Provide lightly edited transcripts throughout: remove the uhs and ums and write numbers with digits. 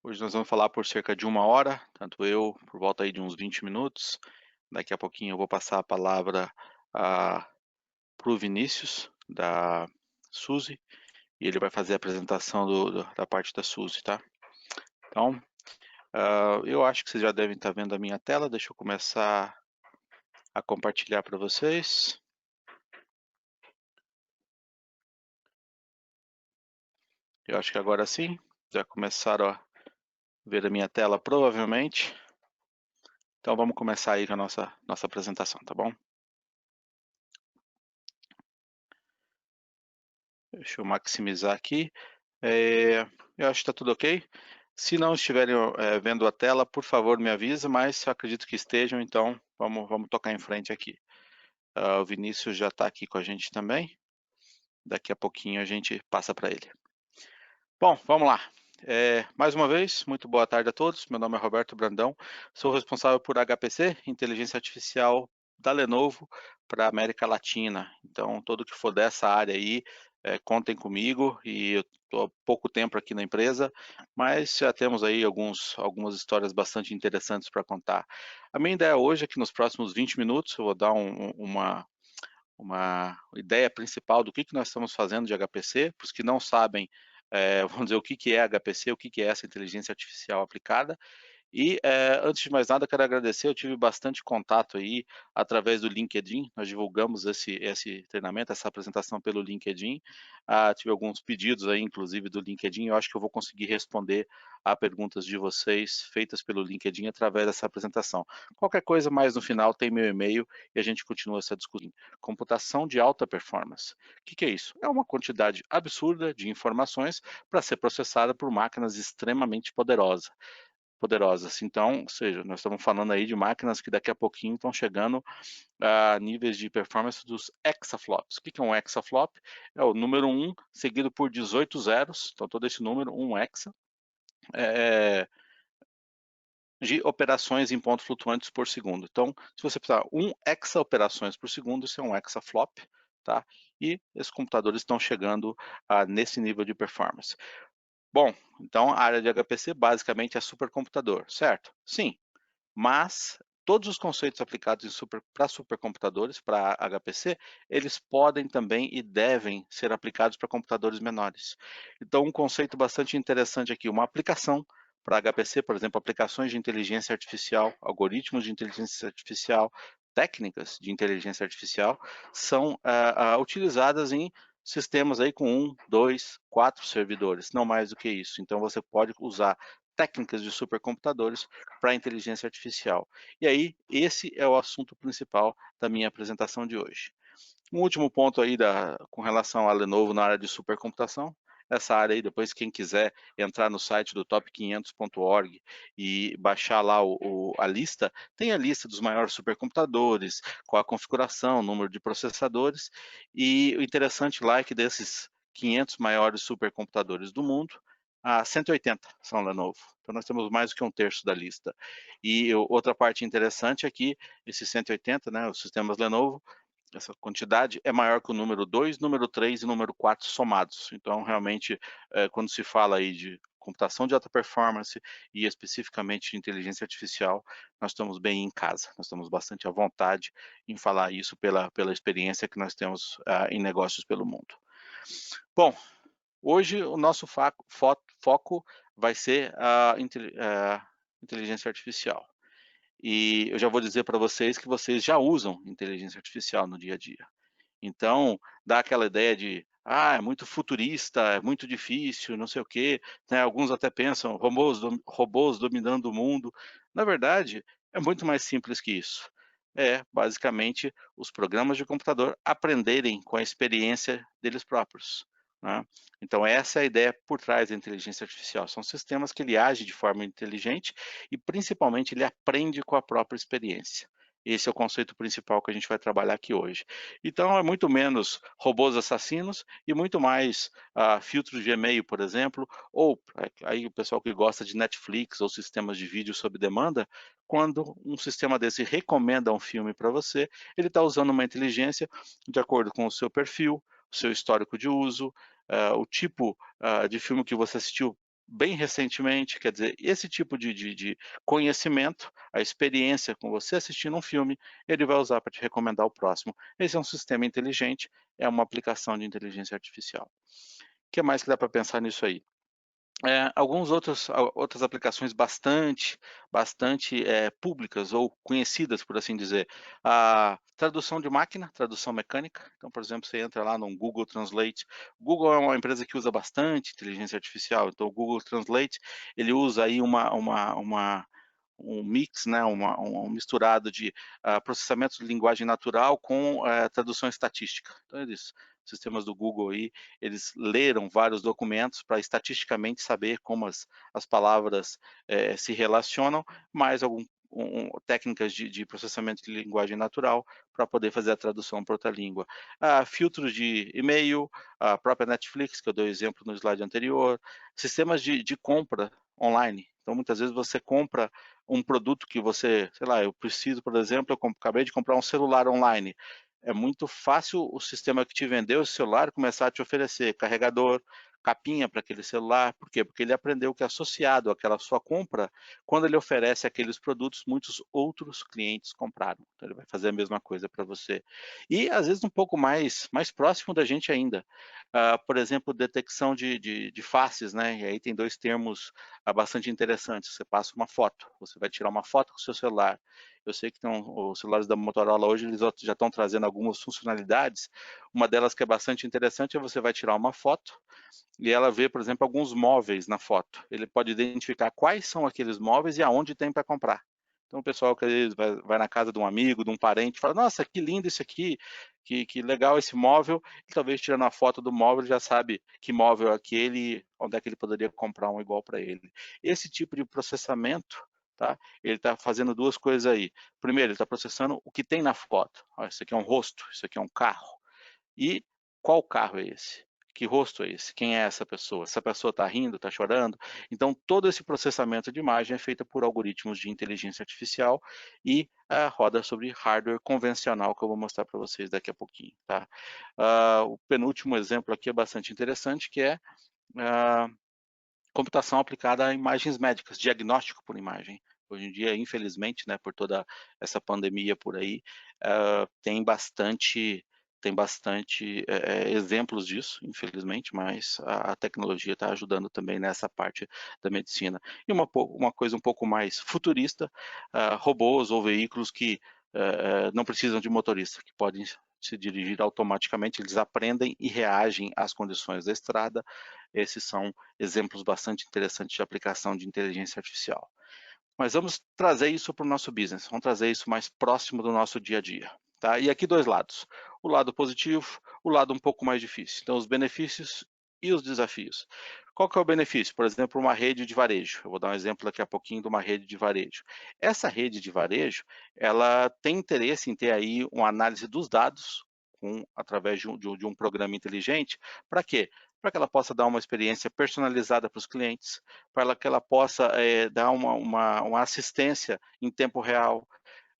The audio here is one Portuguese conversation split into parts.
Hoje nós vamos falar por cerca de 1 hora, tanto eu, por volta aí de uns 20 minutos. Daqui a pouquinho eu vou passar a palavra para o Vinícius, da Suzy, e ele vai fazer a apresentação da parte da Suzy, tá? Então, eu acho que vocês já devem estar vendo a minha tela. Deixa eu começar a compartilhar para vocês. Eu acho que agora sim, já começaram a ver a minha tela provavelmente. Então vamos começar aí com a nossa apresentação, tá bom? Deixa eu maximizar aqui. Eu acho que está tudo ok. Se não estiverem vendo a tela, por favor me avisa, mas eu acredito que estejam, então vamos tocar em frente aqui. O Vinícius já está aqui com a gente também. Daqui a pouquinho a gente passa para ele. Bom, vamos lá. Mais uma vez, muito boa tarde a todos. Meu nome é Roberto Brandão, sou responsável por HPC, Inteligência Artificial da Lenovo para a América Latina. Então, tudo que for dessa área aí, contem comigo. E eu estou há pouco tempo aqui na empresa, mas já temos aí algumas histórias bastante interessantes para contar. A minha ideia hoje é que nos próximos 20 minutos eu vou dar uma ideia principal do que nós estamos fazendo de HPC. Para os que não sabem, vamos dizer o que é HPC, o que é essa inteligência artificial aplicada. E antes de mais nada, quero agradecer. Eu tive bastante contato aí através do LinkedIn. Nós divulgamos esse treinamento, essa apresentação pelo LinkedIn. Tive alguns pedidos aí, inclusive do LinkedIn. Eu acho que eu vou conseguir responder a perguntas de vocês feitas pelo LinkedIn através dessa apresentação. Qualquer coisa mais no final tem meu e-mail e a gente continua essa discussão. Computação de alta performance. O que é isso? É uma quantidade absurda de informações para ser processada por máquinas extremamente poderosas. Então, ou seja, nós estamos falando aí de máquinas que daqui a pouquinho estão chegando a níveis de performance dos exaflops. O que é um exaflop? É o número 1 seguido por 18 zeros, então todo esse número, 1 hexa, de operações em pontos flutuantes por segundo. Então, se você precisar 1 hexa operações por segundo, isso é um exaflop, tá? E esses computadores estão chegando nesse nível de performance. Bom, então a área de HPC basicamente é supercomputador, certo? Sim, mas todos os conceitos aplicados para supercomputadores, para HPC, eles podem também e devem ser aplicados para computadores menores. Então, um conceito bastante interessante aqui, uma aplicação para HPC, por exemplo, aplicações de inteligência artificial, algoritmos de inteligência artificial, técnicas de inteligência artificial, são utilizadas em sistemas aí com 1, 2, 4 servidores, não mais do que isso. Então, você pode usar técnicas de supercomputadores para a inteligência artificial. E aí, esse é o assunto principal da minha apresentação de hoje. Um último ponto aí com relação à Lenovo na área de supercomputação. Essa área aí, depois quem quiser entrar no site do top500.org e baixar lá a lista, tem a lista dos maiores supercomputadores, qual a configuração, número de processadores, e o interessante lá é que desses 500 maiores supercomputadores do mundo, 180 são Lenovo. Então nós temos mais do que um terço da lista. E outra parte interessante é que esses 180, né, os sistemas Lenovo, essa quantidade é maior que o número 2, número 3 e número 4 somados. Então, realmente, quando se fala aí de computação de alta performance e especificamente de inteligência artificial, nós estamos bem em casa, nós estamos bastante à vontade em falar isso pela experiência que nós temos em negócios pelo mundo. Bom, hoje o nosso foco vai ser a inteligência artificial. E eu já vou dizer para vocês que vocês já usam inteligência artificial no dia a dia. Então, dá aquela ideia de, é muito futurista, é muito difícil, não sei o quê, né? Alguns até pensam, robôs dominando o mundo. Na verdade, é muito mais simples que isso. É, basicamente, os programas de computador aprenderem com a experiência deles próprios, né? Então, essa é a ideia por trás da inteligência artificial. São sistemas que ele age de forma inteligente e, principalmente, ele aprende com a própria experiência. Esse é o conceito principal que a gente vai trabalhar aqui hoje. Então, é muito menos robôs assassinos e muito mais filtros de e-mail, por exemplo, ou aí o pessoal que gosta de Netflix ou sistemas de vídeo sob demanda, quando um sistema desse recomenda um filme para você, ele está usando uma inteligência de acordo com o seu perfil, o seu histórico de uso, o tipo de filme que você assistiu bem recentemente, quer dizer, esse tipo de conhecimento, a experiência com você assistindo um filme, ele vai usar para te recomendar o próximo. Esse é um sistema inteligente, é uma aplicação de inteligência artificial. O que mais que dá para pensar nisso aí? Alguns outras aplicações bastante, públicas ou conhecidas, por assim dizer. A tradução de máquina, tradução mecânica. Então, por exemplo, você entra lá no Google Translate. O Google é uma empresa que usa bastante inteligência artificial, então o Google Translate, ele usa aí um mix, né, um misturado de processamento de linguagem natural com tradução estatística. Então, sistemas do Google aí, eles leram vários documentos para estatisticamente saber como as palavras se relacionam, mais técnicas de processamento de linguagem natural para poder fazer a tradução para outra língua. Filtros de e-mail, a própria Netflix, que eu dei o exemplo no slide anterior, sistemas de compra online. Então, muitas vezes você compra um produto que você, sei lá, eu preciso, por exemplo, acabei de comprar um celular online. É muito fácil o sistema que te vendeu esse celular começar a te oferecer carregador, capinha para aquele celular. Por quê? Porque ele aprendeu que associado àquela sua compra, quando ele oferece aqueles produtos, muitos outros clientes compraram. Então ele vai fazer a mesma coisa para você. E às vezes um pouco mais próximo da gente ainda. Por exemplo, detecção de faces, né? E aí tem dois termos bastante interessantes. Você passa uma foto, você vai tirar uma foto com o seu celular. Eu sei que os celulares da Motorola hoje eles já estão trazendo algumas funcionalidades. Uma delas que é bastante interessante é você vai tirar uma foto e ela vê, por exemplo, alguns móveis na foto. Ele pode identificar quais são aqueles móveis e aonde tem para comprar. Então, o pessoal que às vezes vai na casa de um amigo, de um parente, fala: Nossa, que lindo isso aqui, que legal esse móvel. E talvez tirando a foto do móvel, ele já sabe que móvel é aquele, onde é que ele poderia comprar um igual para ele. Esse tipo de processamento, tá? Ele está fazendo duas coisas aí. Primeiro, ele está processando o que tem na foto. Ó, isso aqui é um rosto, isso aqui é um carro. E qual carro é esse? Que rosto é esse? Quem é essa pessoa? Essa pessoa está rindo, está chorando? Então, todo esse processamento de imagem é feito por algoritmos de inteligência artificial e roda sobre hardware convencional, que eu vou mostrar para vocês daqui a pouquinho. Tá? O penúltimo exemplo aqui é bastante interessante, que é ah, computação aplicada a imagens médicas, diagnóstico por imagem. Hoje em dia, infelizmente, né, por toda essa pandemia por aí, tem bastante exemplos disso, infelizmente, mas a tecnologia está ajudando também nessa parte da medicina. E uma coisa um pouco mais futurista, robôs ou veículos que não precisam de motorista, que podem se dirigir automaticamente, eles aprendem e reagem às condições da estrada. Esses são exemplos bastante interessantes de aplicação de inteligência artificial. Mas vamos trazer isso para o nosso business, vamos trazer isso mais próximo do nosso dia a dia. Tá? E aqui dois lados, o lado positivo, o lado um pouco mais difícil. Então, os benefícios e os desafios. Qual que é o benefício? Por exemplo, uma rede de varejo. Eu vou dar um exemplo daqui a pouquinho de uma rede de varejo. Essa rede de varejo, ela tem interesse em ter aí uma análise dos dados através de um programa inteligente. Para quê? Para que ela possa dar uma experiência personalizada para os clientes, para que ela possa dar uma assistência em tempo real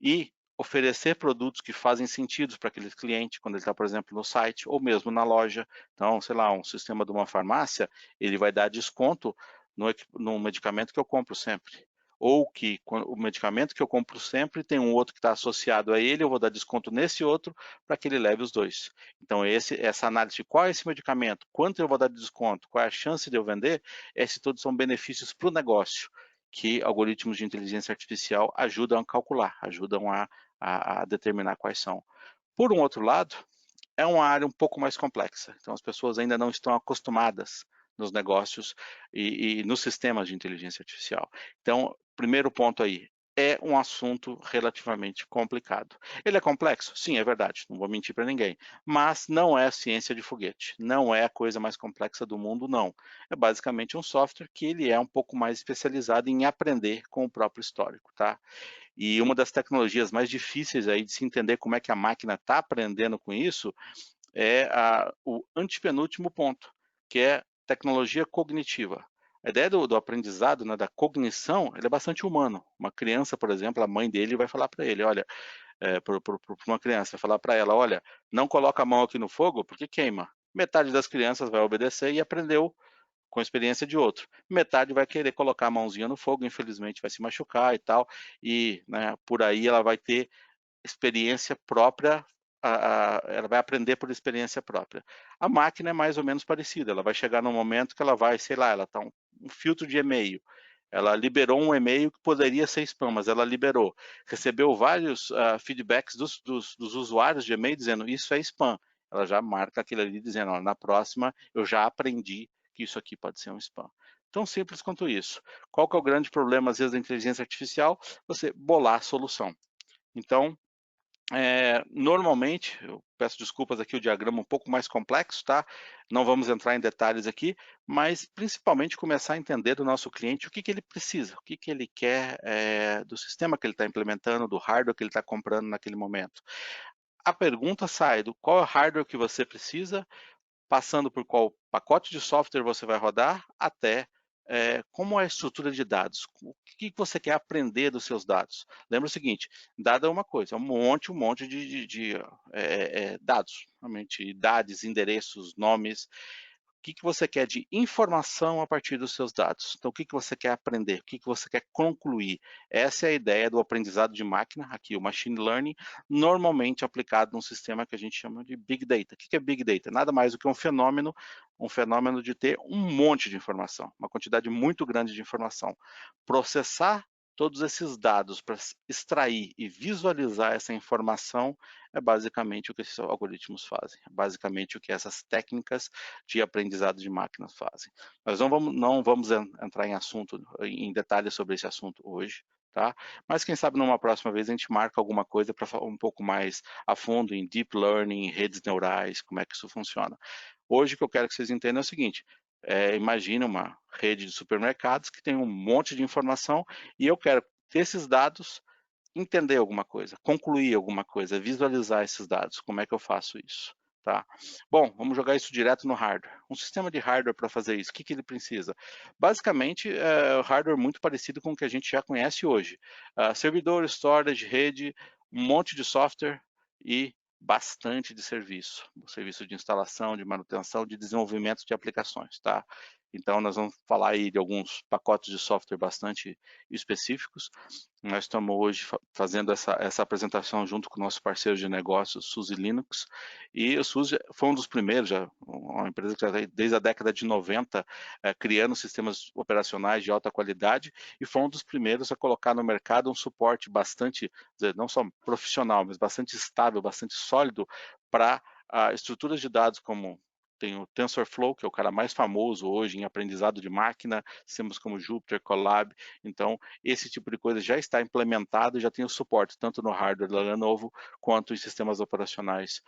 e oferecer produtos que fazem sentido para aquele cliente, quando ele está, por exemplo, no site ou mesmo na loja. Então, sei lá, um sistema de uma farmácia, ele vai dar desconto no medicamento que eu compro sempre. Ou que o medicamento que eu compro sempre tem um outro que está associado a ele, eu vou dar desconto nesse outro para que ele leve os dois. Então, essa análise de qual é esse medicamento, quanto eu vou dar de desconto, qual é a chance de eu vender, esses todos são benefícios para o negócio que algoritmos de inteligência artificial ajudam a calcular, ajudam a determinar quais são. Por um outro lado, é uma área um pouco mais complexa, então as pessoas ainda não estão acostumadas nos negócios e nos sistemas de inteligência artificial. Então, primeiro ponto aí, é um assunto relativamente complicado. Ele é complexo? Sim, é verdade, não vou mentir para ninguém, mas não é ciência de foguete, não é a coisa mais complexa do mundo, não. É basicamente um software que ele é um pouco mais especializado em aprender com o próprio histórico, tá? E uma das tecnologias mais difíceis aí de se entender como é que a máquina está aprendendo com isso é o antepenúltimo ponto, que é tecnologia cognitiva. A ideia do aprendizado, né, da cognição, ele é bastante humano. Uma criança, por exemplo, a mãe dele vai falar para ele, olha, para uma criança, vai falar para ela, olha, não coloca a mão aqui no fogo porque queima. Metade das crianças vai obedecer e aprendeu com experiência de outro. Metade vai querer colocar a mãozinha no fogo, infelizmente vai se machucar e tal, e, né, por aí ela vai ter experiência própria, ela vai aprender por experiência própria. A máquina é mais ou menos parecida, ela vai chegar num momento que ela vai, sei lá, ela está um filtro de e-mail, ela liberou um e-mail que poderia ser spam, mas ela liberou. Recebeu vários feedbacks dos usuários de e-mail dizendo isso é spam. Ela já marca aquilo ali dizendo, ó, na próxima eu já aprendi que isso aqui pode ser um spam. Tão simples quanto isso. Qual que é o grande problema, às vezes, da inteligência artificial? Você bolar a solução. Então, normalmente, eu peço desculpas aqui, o diagrama é um pouco mais complexo, tá? Não vamos entrar em detalhes aqui, mas principalmente começar a entender do nosso cliente o que, que ele precisa, o que, que ele quer do sistema que ele está implementando, do hardware que ele está comprando naquele momento. A pergunta sai do qual é o hardware que você precisa, passando por qual pacote de software você vai rodar, até como é a estrutura de dados, o que você quer aprender dos seus dados. Lembra o seguinte, dado é uma coisa, é um monte de dados, realmente, idades, endereços, nomes, o que você quer de informação a partir dos seus dados? Então, o que você quer aprender? O que você quer concluir? Essa é a ideia do aprendizado de máquina, aqui o Machine Learning, normalmente aplicado num sistema que a gente chama de Big Data. O que é Big Data? Nada mais do que um fenômeno de ter um monte de informação, uma quantidade muito grande de informação. Processar todos esses dados para extrair e visualizar essa informação é basicamente o que esses algoritmos fazem, é basicamente o que essas técnicas de aprendizado de máquinas fazem. Nós não vamos entrar em detalhes sobre esse assunto hoje, tá? Mas quem sabe numa próxima vez a gente marca alguma coisa para falar um pouco mais a fundo em deep learning, redes neurais, como é que isso funciona. Hoje o que eu quero que vocês entendam é o seguinte, imagine uma rede de supermercados que tem um monte de informação e eu quero desses dados entender alguma coisa, concluir alguma coisa, visualizar esses dados. Como é que eu faço isso? Tá? Bom, vamos jogar isso direto no hardware. Um sistema de hardware para fazer isso, o que, que ele precisa? Basicamente, é um hardware muito parecido com o que a gente já conhece hoje. Servidor, storage, rede, um monte de software e bastante de serviço. Serviço de instalação, de manutenção, de desenvolvimento de aplicações. Tá? Então, nós vamos falar aí de alguns pacotes de software bastante específicos. Nós estamos hoje fazendo essa apresentação junto com o nosso parceiro de negócios, SUSE Linux, e o SUSE foi um dos primeiros, uma empresa que já está desde a década de 90, criando sistemas operacionais de alta qualidade, e foi um dos primeiros a colocar no mercado um suporte bastante, não só profissional, mas bastante estável, bastante sólido para estruturas de dados como tem o TensorFlow, que é o cara mais famoso hoje em aprendizado de máquina, sistemas como Jupyter, Colab. Então, esse tipo de coisa já está implementado e já tem o suporte, tanto no hardware da Lenovo, quanto em sistemas operacionais,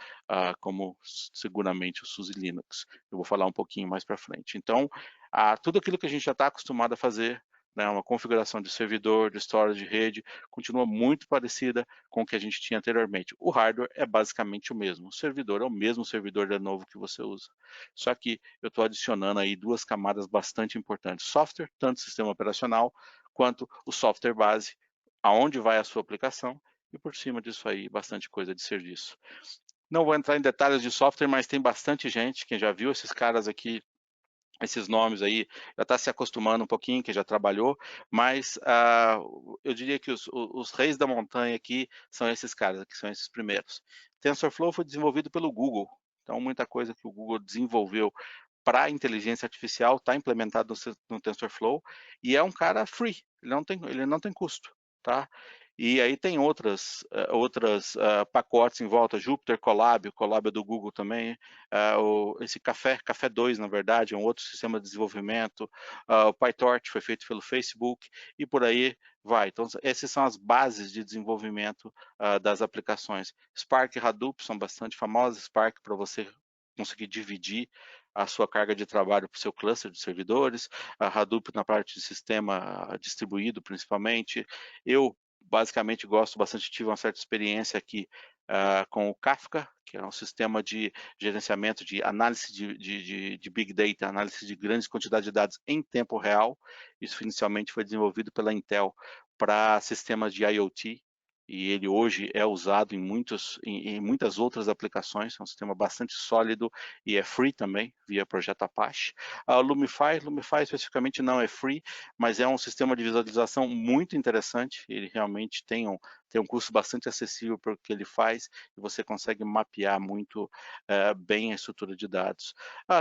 como seguramente o SUSE Linux. Eu vou falar um pouquinho mais para frente. Então, tudo aquilo que a gente já está acostumado a fazer, né, uma configuração de servidor, de storage, de rede, continua muito parecida com o que a gente tinha anteriormente. O hardware é basicamente o mesmo. O servidor é o mesmo servidor Lenovo que você usa. Só que eu estou adicionando aí duas camadas bastante importantes. Software, tanto sistema operacional, quanto o software base, aonde vai a sua aplicação, e por cima disso aí, bastante coisa de serviço. Não vou entrar em detalhes de software, mas tem bastante gente, quem já viu esses caras aqui, esses nomes aí, já está se acostumando um pouquinho, que já trabalhou, mas eu diria que os reis da montanha aqui são esses caras, aqui são esses primeiros. TensorFlow foi desenvolvido pelo Google, então muita coisa que o Google desenvolveu para inteligência artificial está implementado no TensorFlow e é um cara free, ele não tem custo, tá? E aí tem outras pacotes em volta, Jupyter, Colab, o Colab é do Google também, esse Café 2, na verdade, é um outro sistema de desenvolvimento, o PyTorch foi feito pelo Facebook e por aí vai. Então, essas são as bases de desenvolvimento das aplicações. Spark e Hadoop são bastante famosas, Spark para você conseguir dividir a sua carga de trabalho para o seu cluster de servidores, a Hadoop na parte de sistema distribuído principalmente. Eu basicamente gosto bastante, tive uma certa experiência aqui com o Kafka, que é um sistema de gerenciamento de análise de Big Data, análise de grandes quantidades de dados em tempo real. Isso inicialmente foi desenvolvido pela Intel para sistemas de IoT, e ele hoje é usado em muitas outras aplicações, é um sistema bastante sólido e é free também, via projeto Apache. A Lumify especificamente não é free, mas é um sistema de visualização muito interessante, ele realmente tem um custo bastante acessível para o que ele faz, e você consegue mapear muito bem a estrutura de dados.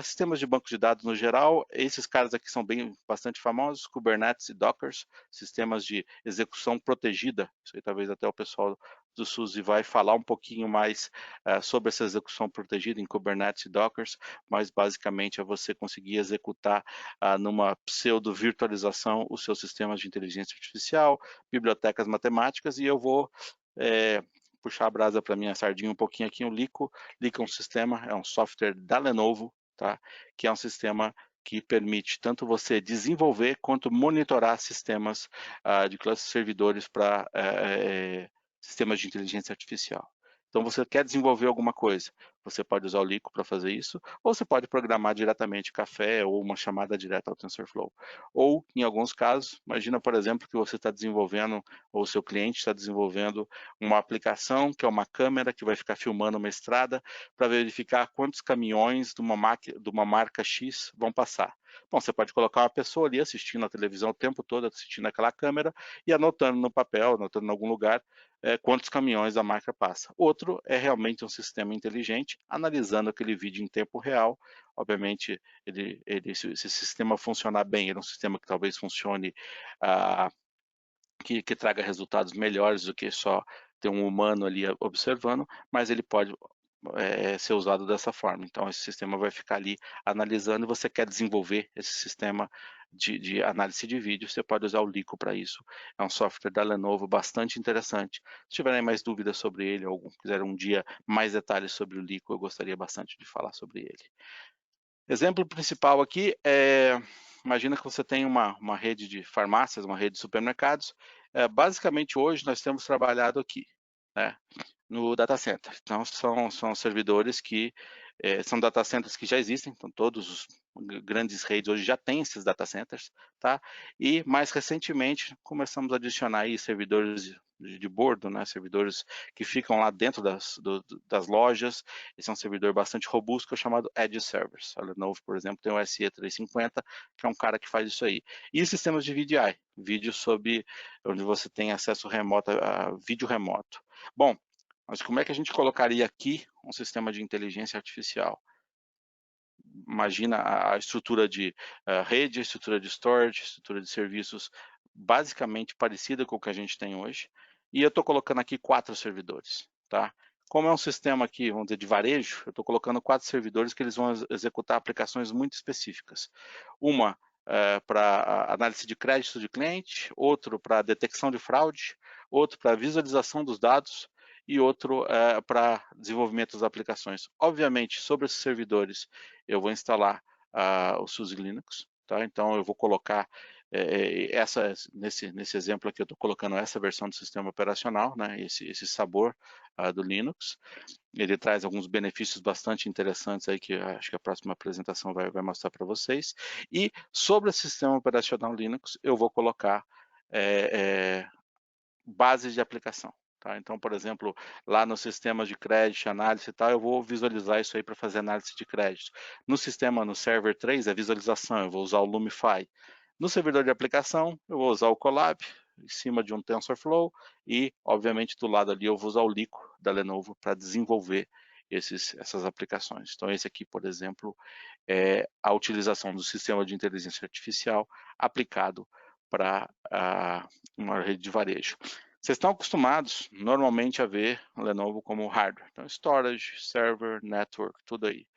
Sistemas de banco de dados no geral, esses caras aqui são bastante famosos, Kubernetes e Docker, sistemas de execução protegida, isso aí talvez até o pessoal do SUSE vai falar um pouquinho mais sobre essa execução protegida em Kubernetes e Docker, mas basicamente é você conseguir executar numa pseudo-virtualização os seus sistemas de inteligência artificial, bibliotecas matemáticas, e eu vou puxar a brasa para minha sardinha um pouquinho aqui, o Lico. Lico é um sistema, é um software da Lenovo, tá? Que é um sistema que permite tanto você desenvolver quanto monitorar sistemas de classes servidores para sistemas de inteligência artificial. Então, você quer desenvolver alguma coisa, você pode usar o Lico para fazer isso, ou você pode programar diretamente Café ou uma chamada direta ao TensorFlow. Ou, em alguns casos, imagina, por exemplo, que você está desenvolvendo, ou o seu cliente está desenvolvendo uma aplicação que é uma câmera que vai ficar filmando uma estrada para verificar quantos caminhões de uma marca X vão passar. Bom, você pode colocar uma pessoa ali assistindo a televisão o tempo todo, assistindo aquela câmera e anotando no papel, anotando em algum lugar, quantos caminhões a marca passa. Outro é realmente um sistema inteligente, analisando aquele vídeo em tempo real. Obviamente, se esse sistema funcionar bem, ele é um sistema que talvez funcione, que traga resultados melhores do que só ter um humano ali observando, mas ele pode ser usado dessa forma. Então, esse sistema vai ficar ali analisando, e você quer desenvolver esse sistema de análise de vídeo, você pode usar o Lico para isso. É um software da Lenovo bastante interessante. Se tiverem mais dúvidas sobre ele, ou quiserem um dia mais detalhes sobre o Lico, eu gostaria bastante de falar sobre ele. Exemplo principal aqui imagina que você tem uma rede de farmácias, uma rede de supermercados. Basicamente, hoje nós temos trabalhado aqui, né, no data center. Então, são servidores que são data centers que já existem, então todos os grandes redes hoje já têm esses data centers, tá? E mais recentemente começamos a adicionar aí servidores de bordo, né? Servidores que ficam lá dentro das lojas. Esse é um servidor bastante robusto que é chamado Edge Servers. A Lenovo, por exemplo, tem o SE350, que é um cara que faz isso aí. E sistemas de VDI, vídeo onde você tem acesso remoto a vídeo remoto. Bom, mas como é que a gente colocaria aqui um sistema de inteligência artificial? Imagina a estrutura de rede, a estrutura de storage, a estrutura de serviços basicamente parecida com o que a gente tem hoje. E eu estou colocando aqui 4 servidores, tá? Como é um sistema aqui, vamos dizer, de varejo, eu estou colocando 4 servidores que eles vão executar aplicações muito específicas. Uma para análise de crédito de cliente, outro para detecção de fraude, outro para visualização dos dados, e outro para desenvolvimento das aplicações. Obviamente, sobre esses servidores, eu vou instalar o SUSE Linux, tá? Então, eu vou colocar nesse exemplo aqui, eu estou colocando essa versão do sistema operacional, né? Esse sabor do Linux. Ele traz alguns benefícios bastante interessantes aí que acho que a próxima apresentação vai mostrar para vocês. E sobre o sistema operacional Linux, eu vou colocar bases de aplicação. Tá? Então, por exemplo, lá nos sistemas de crédito, análise e tal, eu vou visualizar isso aí para fazer análise de crédito. No server 3, é visualização, eu vou usar o Lumify. No servidor de aplicação, eu vou usar o Colab, em cima de um TensorFlow, e, obviamente, do lado ali eu vou usar o Lico da Lenovo para desenvolver essas aplicações. Então, esse aqui, por exemplo, é a utilização do sistema de inteligência artificial aplicado para uma rede de varejo. Vocês estão acostumados, normalmente, a ver a Lenovo como hardware. Então, storage, server, network, tudo aí.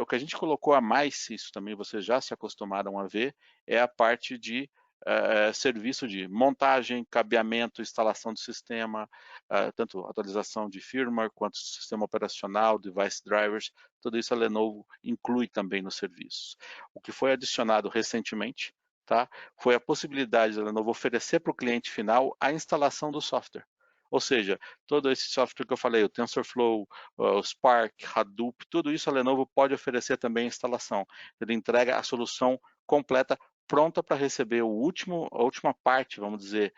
O que a gente colocou a mais, isso também vocês já se acostumaram a ver, é a parte de serviço de montagem, cabeamento, instalação do sistema, tanto atualização de firmware quanto sistema operacional, device drivers, tudo isso a Lenovo inclui também nos serviços. O que foi adicionado recentemente, tá, foi a possibilidade da Lenovo oferecer para o cliente final a instalação do software. Ou seja, todo esse software que eu falei, o TensorFlow, o Spark, Hadoop, tudo isso a Lenovo pode oferecer também a instalação. Ele entrega a solução completa pronta para receber a última parte, vamos dizer,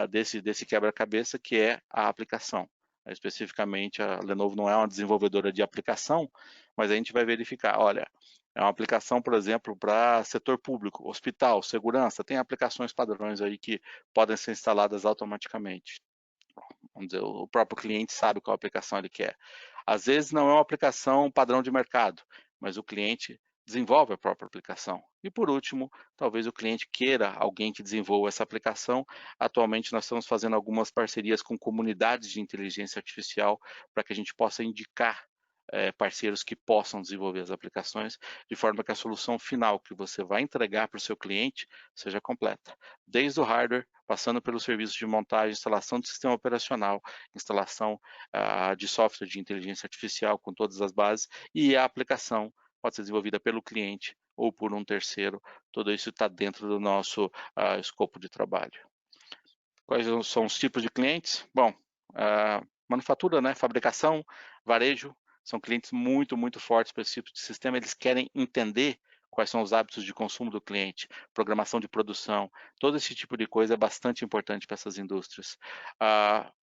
desse quebra-cabeça, que é a aplicação. Especificamente, a Lenovo não é uma desenvolvedora de aplicação, mas a gente vai verificar, olha, é uma aplicação, por exemplo, para setor público, hospital, segurança, tem aplicações padrões aí que podem ser instaladas automaticamente. Vamos dizer, o próprio cliente sabe qual aplicação ele quer. Às vezes não é uma aplicação padrão de mercado, mas o cliente desenvolve a própria aplicação. E por último, talvez o cliente queira alguém que desenvolva essa aplicação. Atualmente nós estamos fazendo algumas parcerias com comunidades de inteligência artificial para que a gente possa indicar parceiros que possam desenvolver as aplicações, de forma que a solução final que você vai entregar para o seu cliente seja completa, desde o hardware, passando pelo serviço de montagem, instalação de sistema operacional, instalação de software de inteligência artificial com todas as bases, e a aplicação pode ser desenvolvida pelo cliente ou por um terceiro. Tudo isso está dentro do nosso escopo de trabalho. Quais são os tipos de clientes? Bom, manufatura, né? Fabricação, varejo, são clientes muito, muito fortes para esse tipo de sistema. Eles querem entender quais são os hábitos de consumo do cliente, programação de produção, todo esse tipo de coisa é bastante importante para essas indústrias.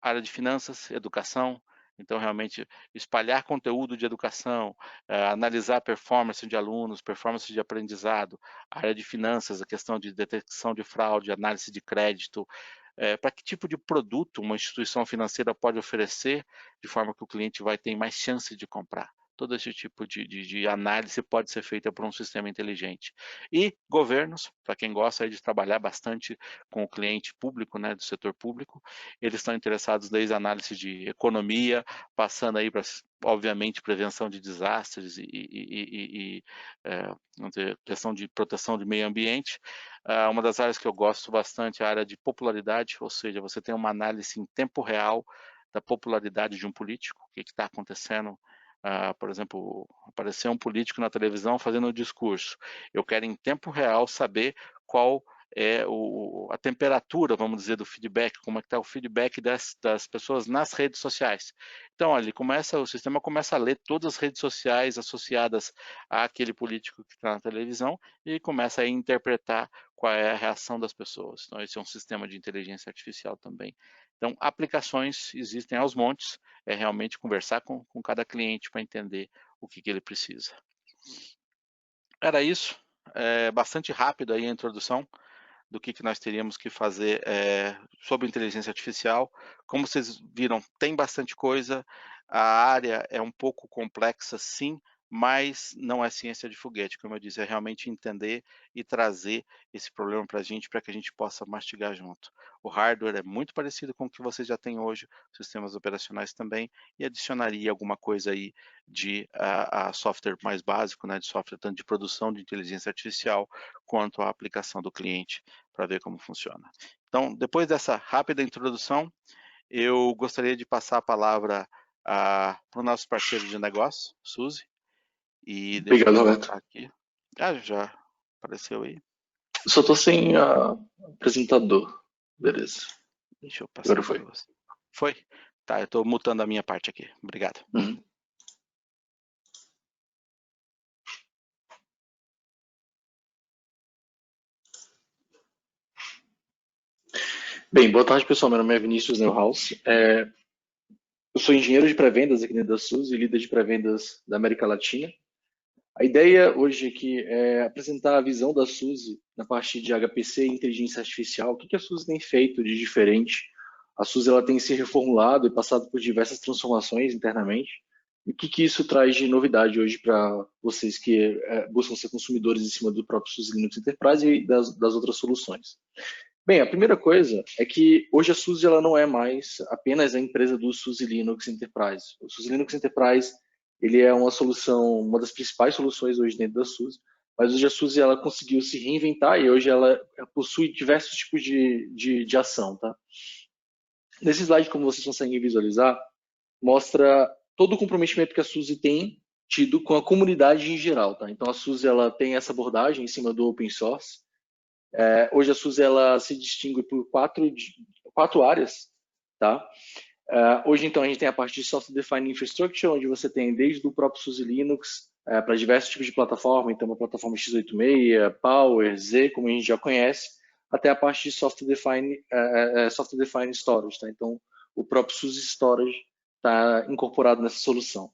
Área de finanças, educação, então realmente espalhar conteúdo de educação, analisar performance de alunos, performance de aprendizado, área de finanças, a questão de detecção de fraude, análise de crédito, para que tipo de produto uma instituição financeira pode oferecer de forma que o cliente vai ter mais chance de comprar. Todo esse tipo de análise pode ser feita por um sistema inteligente. E governos, para quem gosta de trabalhar bastante com o cliente público, né, do setor público, eles estão interessados desde a análise de economia, passando aí para, obviamente, prevenção de desastres e questão de proteção do meio ambiente. Uma das áreas que eu gosto bastante é a área de popularidade, ou seja, você tem uma análise em tempo real da popularidade de um político, o que está acontecendo. Por exemplo, apareceu um político na televisão fazendo um discurso. Eu quero em tempo real saber qual é a temperatura, vamos dizer, do feedback, como é que está o feedback das pessoas nas redes sociais. Então, o sistema começa a ler todas as redes sociais associadas àquele político que está na televisão e começa a interpretar qual é a reação das pessoas. Então, esse é um sistema de inteligência artificial também. Então, aplicações existem aos montes, é realmente conversar com cada cliente para entender o que ele precisa. Era isso, bastante rápido aí a introdução do que nós teríamos que fazer sobre inteligência artificial. Como vocês viram, tem bastante coisa, a área é um pouco complexa, sim, mas não é ciência de foguete, como eu disse, é realmente entender e trazer esse problema para que a gente possa mastigar junto. O hardware é muito parecido com o que vocês já têm hoje, sistemas operacionais também, e adicionaria alguma coisa aí de software mais básico, né, de software tanto de produção de inteligência artificial, quanto a aplicação do cliente, para ver como funciona. Então, depois dessa rápida introdução, eu gostaria de passar a palavra para o nosso parceiro de negócio, Suzy, e deixa Obrigado, eu Roberto. colocar aqui. Já apareceu aí? Só tô sem apresentador. Beleza. Deixa eu passar Agora aqui foi. para você. Foi? Tá, eu estou mutando a minha parte aqui. Obrigado. Uhum. Bem, boa tarde, pessoal. Meu nome é Vinícius Neuhaus. Eu sou engenheiro de pré-vendas aqui dentro da SUS e líder de pré-vendas da América Latina. A ideia hoje aqui é apresentar a visão da SUSE na parte de HPC e inteligência artificial. O que a SUSE tem feito de diferente? A SUSE ela tem se reformulado e passado por diversas transformações internamente. E o que isso traz de novidade hoje para vocês que buscam ser consumidores em cima do próprio SUSE Linux Enterprise e das outras soluções? Bem, a primeira coisa é que hoje a SUSE ela não é mais apenas a empresa do SUSE Linux Enterprise. O SUSE Linux Enterprise ele é uma solução, uma das principais soluções hoje dentro da SUSE, mas hoje a SUSE ela conseguiu se reinventar e hoje ela possui diversos tipos de ação. Tá? Nesse slide, como vocês conseguem visualizar, mostra todo o comprometimento que a SUSE tem tido com a comunidade em geral. Tá? Então a SUSE ela tem essa abordagem em cima do open source. Hoje a SUSE ela se distingue por quatro áreas. Tá? Hoje, então, a gente tem a parte de Software Defined Infrastructure, onde você tem desde o próprio SUSE Linux, para diversos tipos de plataforma, então uma plataforma x86, Power, Z, como a gente já conhece, até a parte de software defined storage, tá? Então o próprio SUSE Storage está incorporado nessa solução.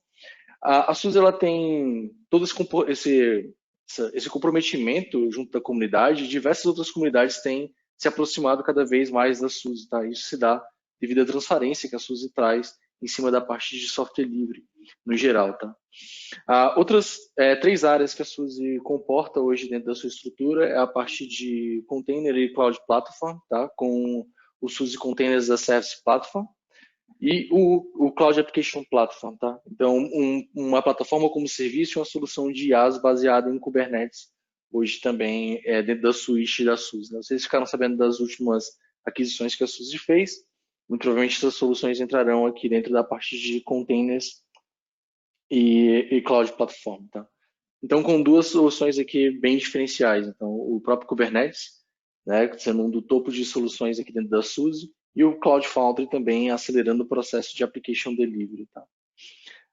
A SUSE ela tem todo esse comprometimento junto da comunidade, diversas outras comunidades têm se aproximado cada vez mais da SUSE, tá? Isso se dá devido à transparência que a SUSE traz em cima da parte de software livre no geral, tá? Outras 3 áreas que a SUSE comporta hoje dentro da sua estrutura é a parte de Container e Cloud Platform, tá? Com o SUSE Containers as a Service Platform e o Cloud Application Platform, tá? Então, uma plataforma como serviço e uma solução de IaaS baseada em Kubernetes, hoje também dentro da suíte da SUSE, né? Vocês ficaram sabendo das últimas aquisições que a SUSE fez, muito provavelmente essas soluções entrarão aqui dentro da parte de Containers e Cloud Platform, tá? Então, com 2 soluções aqui bem diferenciais. Então, o próprio Kubernetes, né, sendo um do topo de soluções aqui dentro da SUSE, e o Cloud Foundry também acelerando o processo de application delivery, tá?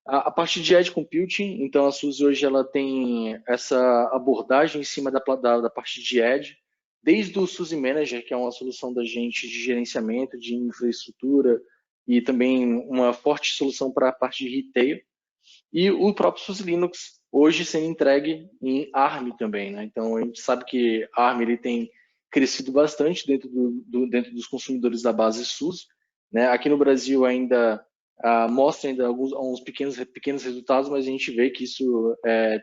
A parte de Edge Computing, então a SUSE hoje ela tem essa abordagem em cima da parte de Edge, desde o SUSE Manager, que é uma solução da gente de gerenciamento de infraestrutura e também uma forte solução para a parte de retail, e o próprio SUSE Linux hoje sendo entregue em ARM também, né? Então a gente sabe que ARM ele tem crescido bastante dentro dos consumidores da base SUSE, né? Aqui no Brasil ainda mostra ainda alguns pequenos resultados, mas a gente vê que isso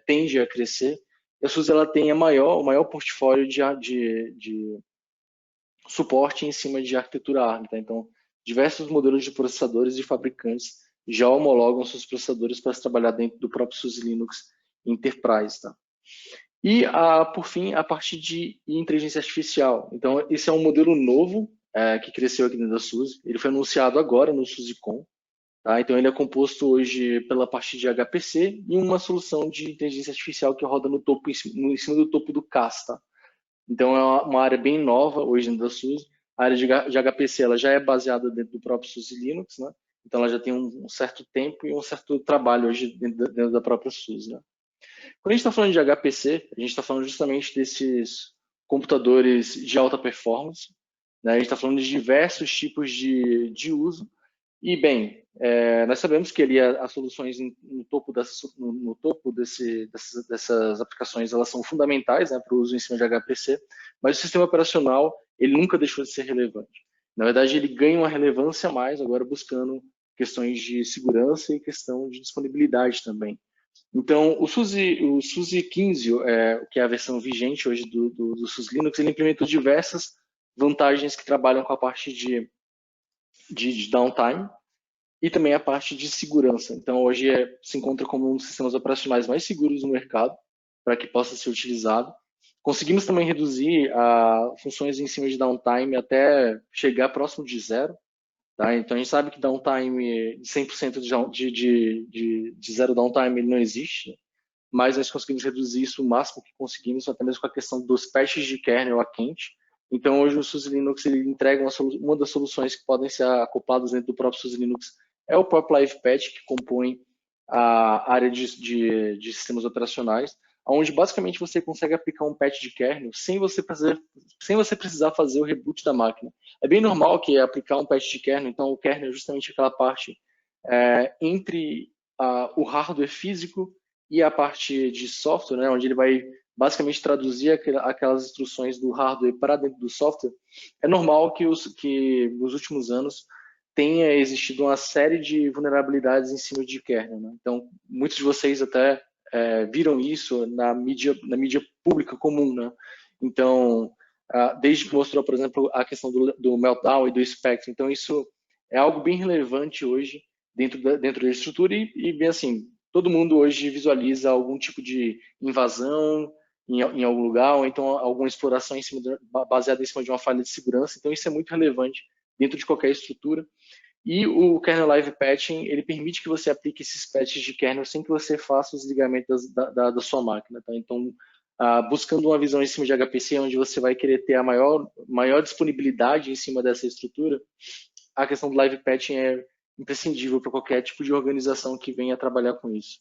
tende a crescer. E a SUSE ela tem o maior portfólio de suporte em cima de arquitetura ARM, tá? Então diversos modelos de processadores e fabricantes já homologam seus processadores para se trabalhar dentro do próprio SUSE Linux Enterprise, tá? E, por fim, a parte de inteligência artificial. Então, esse é um modelo novo que cresceu aqui dentro da SUSE. Ele foi anunciado agora no SUSECon, tá? Então, ele é composto hoje pela parte de HPC e uma solução de inteligência artificial que roda no topo, em cima do topo do CAS, tá? Então, é uma área bem nova hoje dentro da SUSE. A área de HPC ela já é baseada dentro do próprio SUSE Linux, né? Então, ela já tem um certo tempo e um certo trabalho hoje dentro da própria SUSE, né? Quando a gente está falando de HPC, a gente está falando justamente desses computadores de alta performance, né? A gente está falando de diversos tipos de uso. E, bem, nós sabemos que ali as soluções no topo, dessas aplicações elas são fundamentais, né, para o uso em cima de HPC, mas o sistema operacional ele nunca deixou de ser relevante. Na verdade, ele ganha uma relevância a mais agora buscando questões de segurança e questão de disponibilidade também. Então, o SUSE 15, que é a versão vigente hoje do SUSE Linux, ele implementou diversas vantagens que trabalham com a parte de downtime e também a parte de segurança. Então, hoje se encontra como um dos sistemas operacionais mais seguros no mercado para que possa ser utilizado. Conseguimos também reduzir funções em cima de downtime até chegar próximo de zero. Tá? Então, a gente sabe que downtime de 100% de zero downtime não existe, mas nós conseguimos reduzir isso o máximo que conseguimos, até mesmo com a questão dos patches de kernel a quente. Então, hoje o SUSE Linux ele entrega uma das soluções que podem ser acopladas dentro do próprio SUSE Linux é o próprio Live Patch, que compõe a área de sistemas operacionais, onde basicamente você consegue aplicar um patch de kernel sem você precisar fazer o reboot da máquina. É bem normal que aplicar um patch de kernel, então o kernel é justamente aquela parte entre o hardware físico e a parte de software, né, onde ele vai basicamente traduzir aquelas instruções do hardware para dentro do software. É normal que nos últimos anos tenha existido uma série de vulnerabilidades em cima de kernel, né? Então, muitos de vocês até viram isso na mídia pública comum, né? Então, desde que mostrou, por exemplo, a questão do Meltdown e do Spectre. Então, isso é algo bem relevante hoje dentro da estrutura e bem assim, todo mundo hoje visualiza algum tipo de invasão em algum lugar, ou então alguma exploração baseada em cima de uma falha de segurança. Então, isso é muito relevante dentro de qualquer estrutura. E o kernel live patching, ele permite que você aplique esses patches de kernel sem que você faça os ligamentos da sua máquina. Tá? Então, buscando uma visão em cima de HPC, onde você vai querer ter a maior disponibilidade em cima dessa estrutura, a questão do live patching é imprescindível para qualquer tipo de organização que venha trabalhar com isso.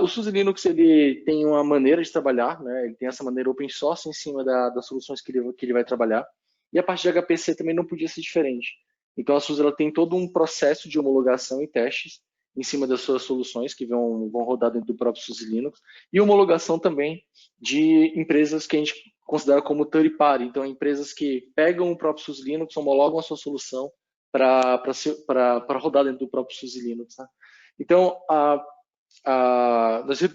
O SUSE Linux ele tem uma maneira de trabalhar, né? Ele tem essa maneira open source em cima das soluções que ele vai trabalhar. E a parte de HPC também não podia ser diferente. Então a SUSE ela tem todo um processo de homologação e testes em cima das suas soluções que vão rodar dentro do próprio SUSE Linux e homologação também de empresas que a gente considera como third party. Então empresas que pegam o próprio SUSE Linux, homologam a sua solução para rodar dentro do próprio SUSE Linux. Tá? Então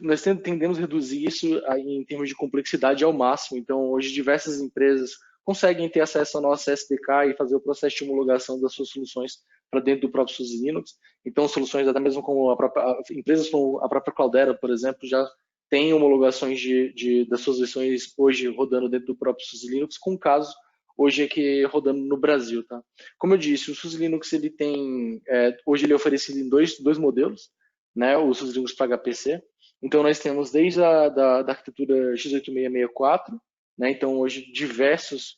nós tendemos a reduzir isso em termos de complexidade ao máximo. Então, hoje, diversas empresas conseguem ter acesso ao nosso SDK e fazer o processo de homologação das suas soluções para dentro do próprio SUSE Linux. Então, soluções até mesmo como empresas como a própria Cloudera, por exemplo, já têm homologações das suas versões hoje rodando dentro do próprio SUSE Linux, com caso hoje é que rodando no Brasil. Tá? Como eu disse, o SUSE Linux ele tem, hoje ele é oferecido em dois modelos, né, os Linux para HPC. Então, nós temos desde da arquitetura x8664, né, então hoje diversos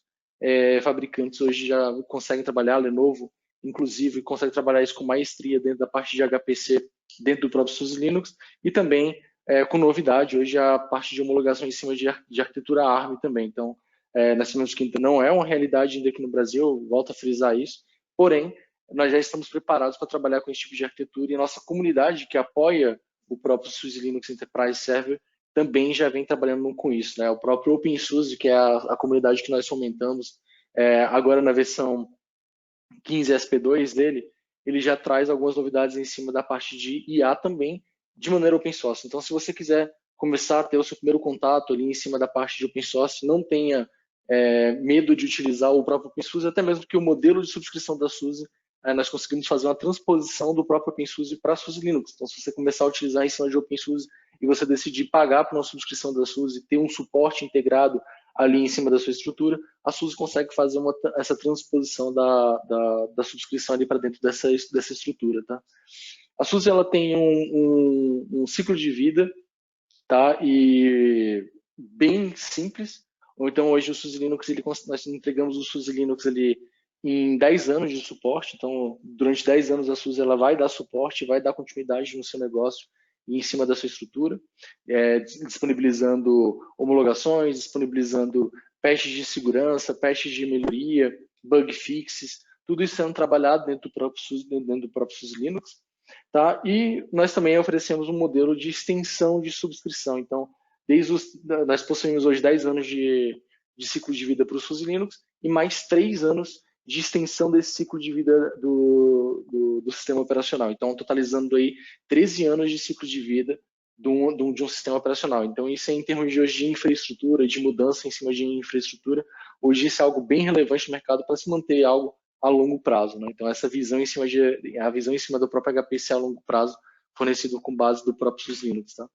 fabricantes hoje já conseguem trabalhar, Lenovo, inclusive, consegue trabalhar isso com maestria dentro da parte de HPC, dentro do próprio SUSE Linux, e também com novidade, hoje a parte de homologação em cima de arquitetura ARM também. Então, nós sabemos que não é uma realidade ainda aqui no Brasil, volto a frisar isso, porém, nós já estamos preparados para trabalhar com esse tipo de arquitetura e a nossa comunidade que apoia o próprio SUSE Linux Enterprise Server também já vem trabalhando com isso. Né? O próprio OpenSUSE, que é a comunidade que nós fomentamos, agora na versão 15 SP2 dele, ele já traz algumas novidades em cima da parte de IA também, de maneira open source. Então, se você quiser começar a ter o seu primeiro contato ali em cima da parte de open source, não tenha medo de utilizar o próprio OpenSUSE, até mesmo que o modelo de subscrição da SUSE, nós conseguimos fazer uma transposição do próprio OpenSUSE para a SUSE Linux. Então, se você começar a utilizar em cima de OpenSUSE e você decidir pagar por uma subscrição da SUSE, ter um suporte integrado ali em cima da sua estrutura, a SUSE consegue fazer essa transposição da subscrição ali para dentro dessa estrutura. Tá? A SUSE ela tem um ciclo de vida, tá? E bem simples. Ou então hoje o SUSE Linux, nós entregamos o SUSE Linux ali em 10 anos de suporte. Então, durante 10 anos a SUSE ela vai dar suporte, vai dar continuidade no seu negócio e em cima da sua estrutura, disponibilizando homologações, disponibilizando patches de segurança, patches de melhoria, bug fixes, tudo isso sendo trabalhado dentro do próprio SUSE Linux. Tá? E nós também oferecemos um modelo de extensão de subscrição. Então, nós possuímos hoje 10 anos de ciclo de vida para o SUSE Linux e mais 3 anos de extensão desse ciclo de vida do sistema operacional. Então, totalizando aí 13 anos de ciclo de vida de um sistema operacional. Então, isso é em termos de hoje de infraestrutura, de mudança em cima de infraestrutura. Hoje isso é algo bem relevante no mercado para se manter algo a longo prazo. Né? Então, essa visão a visão em cima do próprio HPC a longo prazo, fornecido com base do próprio SUSE Linux. Tá?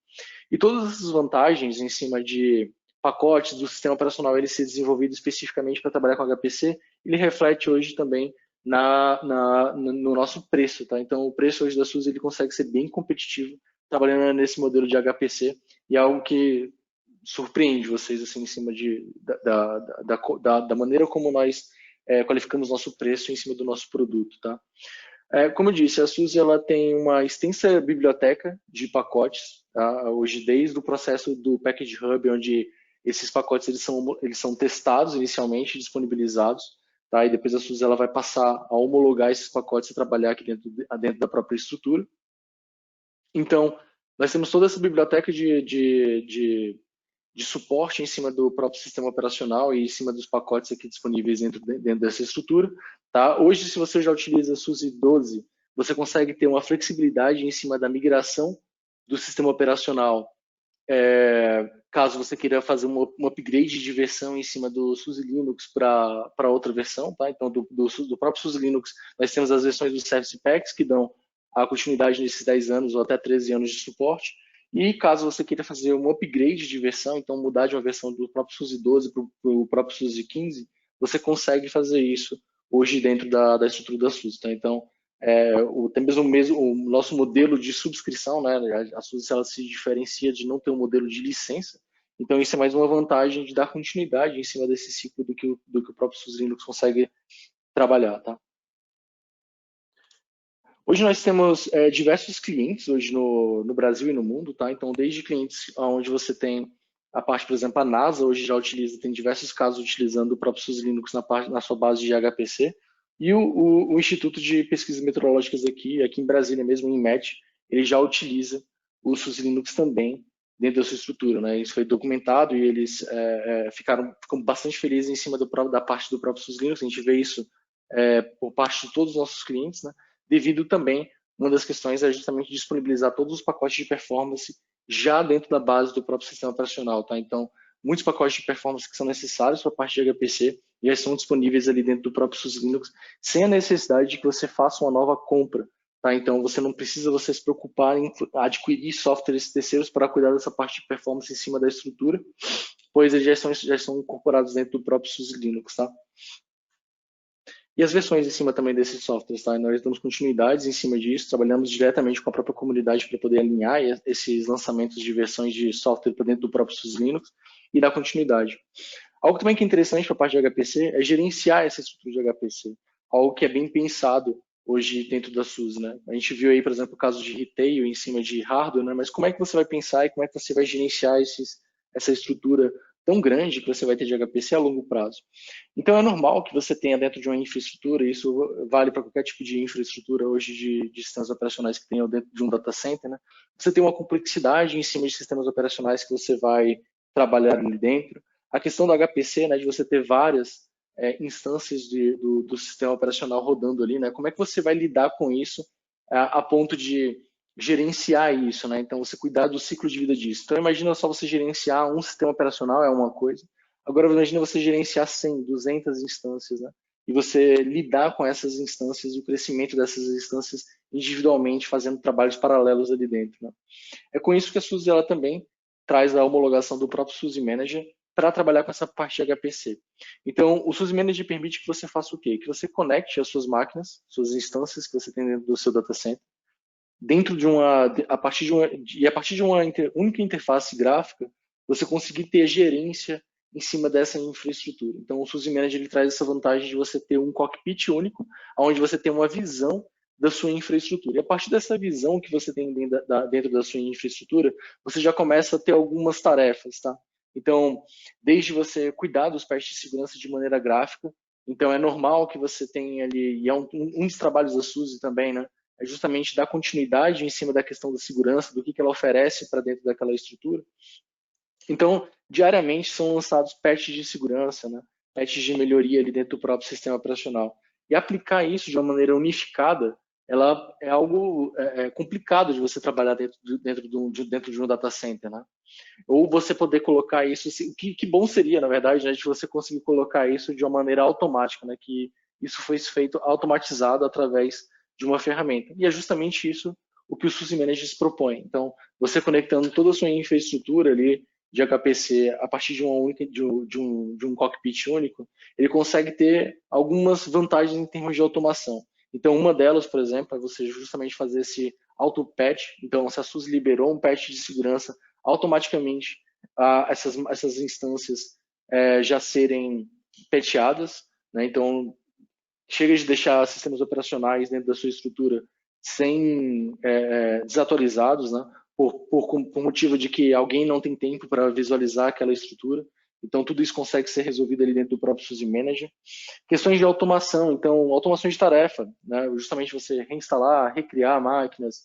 E todas essas vantagens em cima de pacotes do sistema operacional ele ser desenvolvido especificamente para trabalhar com HPC, ele reflete hoje também no nosso preço. Tá? Então, o preço hoje da SUSE ele consegue ser bem competitivo trabalhando nesse modelo de HPC e é algo que surpreende vocês assim, em cima da maneira como nós qualificamos nosso preço em cima do nosso produto. Tá? Como eu disse, a SUSE ela tem uma extensa biblioteca de pacotes, tá? Hoje desde o processo do Package Hub, onde esses pacotes eles são testados inicialmente, disponibilizados, tá? E depois a SUSE ela vai passar a homologar esses pacotes e trabalhar aqui dentro da própria estrutura. Então, nós temos toda essa biblioteca de suporte em cima do próprio sistema operacional e em cima dos pacotes aqui disponíveis dentro dessa estrutura. Tá? Hoje, se você já utiliza a SUSE 12, você consegue ter uma flexibilidade em cima da migração do sistema operacional, caso você queira fazer um upgrade de versão em cima do SUSE Linux para outra versão. Tá? Então, do próprio SUSE Linux, nós temos as versões dos Service Packs, que dão a continuidade nesses 10 anos ou até 13 anos de suporte. E caso você queira fazer um upgrade de versão, então mudar de uma versão do próprio SUSE 12 para o próprio SUSE 15, você consegue fazer isso hoje dentro da estrutura da SUSE. Tá? Então, até mesmo o nosso modelo de subscrição, né, a SUSE ela se diferencia de não ter um modelo de licença, então isso é mais uma vantagem de dar continuidade em cima desse ciclo do que o próprio SUSE Linux consegue trabalhar. Tá? Hoje nós temos diversos clientes hoje no Brasil e no mundo, tá? Então, desde clientes onde você tem a parte, por exemplo, a NASA hoje já utiliza, tem diversos casos utilizando o próprio SUS Linux na sua base de HPC, e o Instituto de Pesquisas Meteorológicas aqui em Brasília mesmo, o INMET, ele já utiliza o SUS Linux também dentro da sua estrutura, né? Isso foi documentado e eles ficam bastante felizes em cima da parte do próprio SUS Linux. A gente vê isso por parte de todos os nossos clientes, né? Devido também, uma das questões é justamente disponibilizar todos os pacotes de performance já dentro da base do próprio sistema operacional, tá? Então, muitos pacotes de performance que são necessários para a parte de HPC já estão disponíveis ali dentro do próprio SUS Linux, sem a necessidade de que você faça uma nova compra, tá? Então, você não precisa você se preocupar em adquirir softwares terceiros para cuidar dessa parte de performance em cima da estrutura, pois eles já estão incorporados dentro do próprio SUS Linux, tá? E as versões em cima também desses softwares, tá? Nós damos continuidades em cima disso, trabalhamos diretamente com a própria comunidade para poder alinhar esses lançamentos de versões de software para dentro do próprio SUS Linux e dar continuidade. Algo também que é interessante para a parte de HPC é gerenciar essa estrutura de HPC, algo que é bem pensado hoje dentro da SUS, né? A gente viu aí, por exemplo, o caso de retail em cima de hardware, né? Mas como é que você vai pensar e como é que você vai gerenciar essa estrutura tão grande que você vai ter de HPC a longo prazo? Então, é normal que você tenha dentro de uma infraestrutura, isso vale para qualquer tipo de infraestrutura hoje de sistemas operacionais que tenham dentro de um data center, né? Você tem uma complexidade em cima de sistemas operacionais que você vai trabalhar ali dentro. A questão do HPC, né, de você ter várias instâncias do sistema operacional rodando ali, né? Como é que você vai lidar com isso a ponto de gerenciar isso, né? Então, você cuidar do ciclo de vida disso. Então, imagina só você gerenciar um sistema operacional é uma coisa, agora, imagina você gerenciar 100, 200 instâncias, né? E você lidar com essas instâncias e o crescimento dessas instâncias individualmente, fazendo trabalhos paralelos ali dentro, né? É com isso que a SUSE ela também traz a homologação do próprio SUSE Manager para trabalhar com essa parte de HPC. Então, o SUSE Manager permite que você faça o quê? Que você conecte as suas máquinas, suas instâncias que você tem dentro do seu data center, dentro de a partir de uma única interface gráfica, você conseguir ter gerência em cima dessa infraestrutura. Então, o SUSE Manager ele traz essa vantagem de você ter um cockpit único, onde você tem uma visão da sua infraestrutura. E a partir dessa visão que você tem dentro da sua infraestrutura, você já começa a ter algumas tarefas, tá? Então, desde você cuidar dos patches de segurança de maneira gráfica, então é normal que você tenha ali, e é um dos trabalhos da SUSE também, né? É justamente dar continuidade em cima da questão da segurança, do que ela oferece para dentro daquela estrutura. Então, diariamente são lançados patches de segurança, né? Patches de melhoria ali dentro do próprio sistema operacional. E aplicar isso de uma maneira unificada, ela é algo complicado de você trabalhar dentro de um data center, né? Ou você poder colocar isso, que bom seria, na verdade, né, de você conseguir colocar isso de uma maneira automática, né? Que isso foi feito automatizado através de uma ferramenta. E é justamente isso o que o SUSE Manager propõe. Então, você conectando toda a sua infraestrutura ali de HPC a partir de uma única de um cockpit único, ele consegue ter algumas vantagens em termos de automação. Então, uma delas, por exemplo, é você justamente fazer esse auto-patch. Então, se a SUSE liberou um patch de segurança, automaticamente essas instâncias já serem patchadas, né? Então, chega de deixar sistemas operacionais dentro da sua estrutura sem desatualizados, né? Por motivo de que alguém não tem tempo para visualizar aquela estrutura. Então, tudo isso consegue ser resolvido ali dentro do próprio SUSE Manager. Questões de automação, então, automação de tarefa, né? Justamente você reinstalar, recriar máquinas,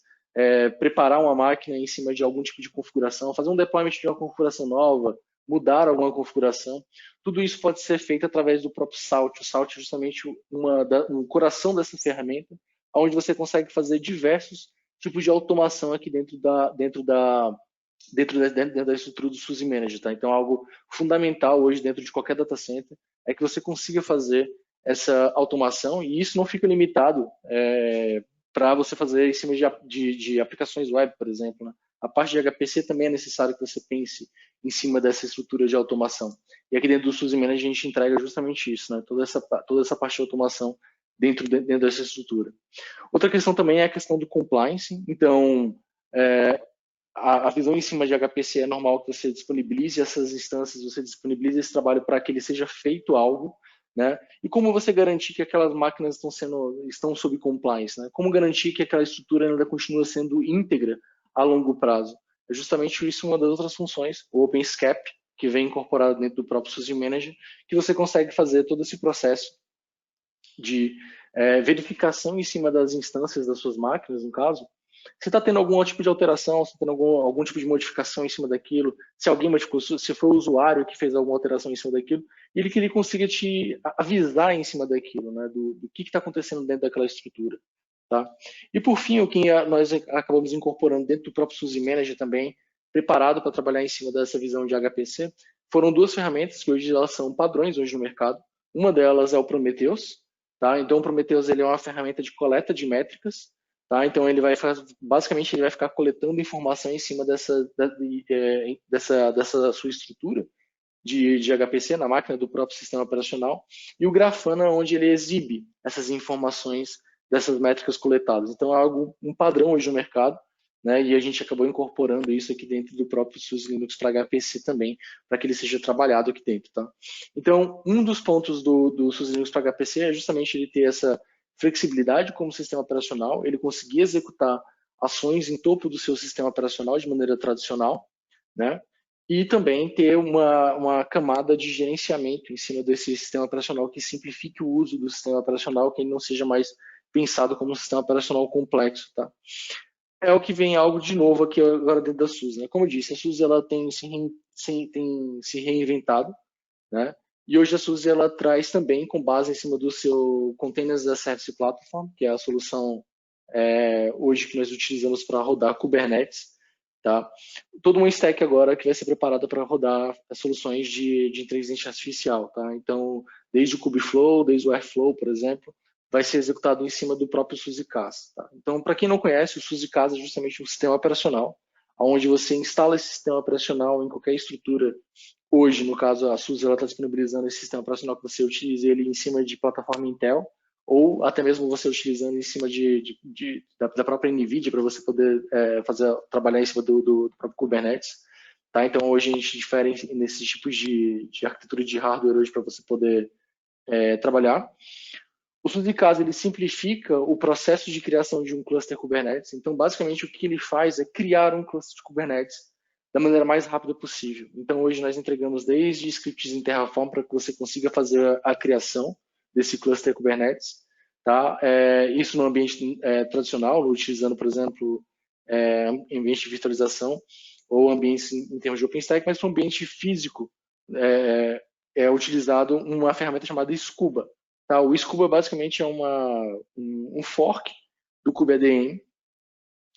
preparar uma máquina em cima de algum tipo de configuração, fazer um deployment de uma configuração nova, mudar alguma configuração. Tudo isso pode ser feito através do próprio Salt. O Salt é justamente um coração dessa ferramenta, onde você consegue fazer diversos tipos de automação aqui dentro da estrutura do SUSE Manager. Tá? Então, algo fundamental hoje dentro de qualquer data center é que você consiga fazer essa automação, e isso não fica limitado para você fazer em cima de aplicações web, por exemplo. Né? A parte de HPC também é necessário que você pense em cima dessa estrutura de automação. E aqui dentro do SUSE Manager a gente entrega justamente isso, né? Toda essa parte de automação dentro dessa estrutura. Outra questão também é a questão do compliance. Então, a visão em cima de HPC é normal que você disponibilize essas instâncias, você disponibilize esse trabalho para que ele seja feito algo, né? E como você garantir que aquelas máquinas estão sob compliance, né? Como garantir que aquela estrutura ainda continua sendo íntegra a longo prazo? É justamente isso uma das outras funções, o OpenSCAP, que vem incorporado dentro do próprio SUSE Manager, que você consegue fazer todo esse processo de verificação em cima das instâncias das suas máquinas, no caso. Se está tendo algum tipo de alteração, se está tendo algum tipo de modificação em cima daquilo, se alguém modificou, se foi o usuário que fez alguma alteração em cima daquilo, e que ele consiga te avisar em cima daquilo, né, do que está acontecendo dentro daquela estrutura. Tá? E por fim, o que nós acabamos incorporando dentro do próprio SUSE Manager também, preparado para trabalhar em cima dessa visão de HPC, foram duas ferramentas que hoje elas são padrões hoje no mercado. Uma delas é o Prometheus, tá? Então o Prometheus ele é uma ferramenta de coleta de métricas, tá? Então ele vai basicamente ele vai ficar coletando informação em cima dessa sua estrutura de HPC na máquina do próprio sistema operacional, e o Grafana, onde ele exibe essas informações dessas métricas coletadas. Então é um padrão hoje no mercado, né? E a gente acabou incorporando isso aqui dentro do próprio SUSE Linux para HPC também, para que ele seja trabalhado aqui dentro, tá? Então, um dos pontos do SUSE Linux para HPC é justamente ele ter essa flexibilidade como sistema operacional, ele conseguir executar ações em topo do seu sistema operacional de maneira tradicional, né? E também ter uma camada de gerenciamento em cima desse sistema operacional que simplifique o uso do sistema operacional, que ele não seja mais pensado como um sistema operacional complexo, tá? É o que vem algo de novo aqui agora dentro da SUSE, né? Como eu disse, a SUSE ela tem se reinventado, né? E hoje a SUSE ela traz também, com base em cima do seu Containers as a Service Platform, que é a solução hoje que nós utilizamos para rodar Kubernetes, tá? Toda uma stack agora que vai ser preparada para rodar as soluções de inteligência artificial, tá? Então, desde o Kubeflow, desde o Airflow, por exemplo, vai ser executado em cima do próprio SUSE-CAS, tá? Então, para quem não conhece, o SUSE-CAS é justamente um sistema operacional, onde você instala esse sistema operacional em qualquer estrutura. Hoje, no caso, a SUSE está disponibilizando esse sistema operacional que você utiliza ele em cima de plataforma Intel, ou até mesmo você utilizando em cima da própria NVIDIA para você poder trabalhar em cima do próprio Kubernetes. Tá? Então, hoje a gente difere nesses tipos de arquitetura de hardware hoje para você poder trabalhar. O SUSE-CAS ele simplifica o processo de criação de um cluster Kubernetes. Então, basicamente, o que ele faz é criar um cluster de Kubernetes da maneira mais rápida possível. Então, hoje nós entregamos desde scripts em Terraform para que você consiga fazer a criação desse cluster Kubernetes, tá? Isso no ambiente tradicional, utilizando, por exemplo, ambiente de virtualização ou ambientes em termos de OpenStack, mas para um ambiente físico é utilizado uma ferramenta chamada Scuba. Tá? O Scuba basicamente é um fork do kubeADM,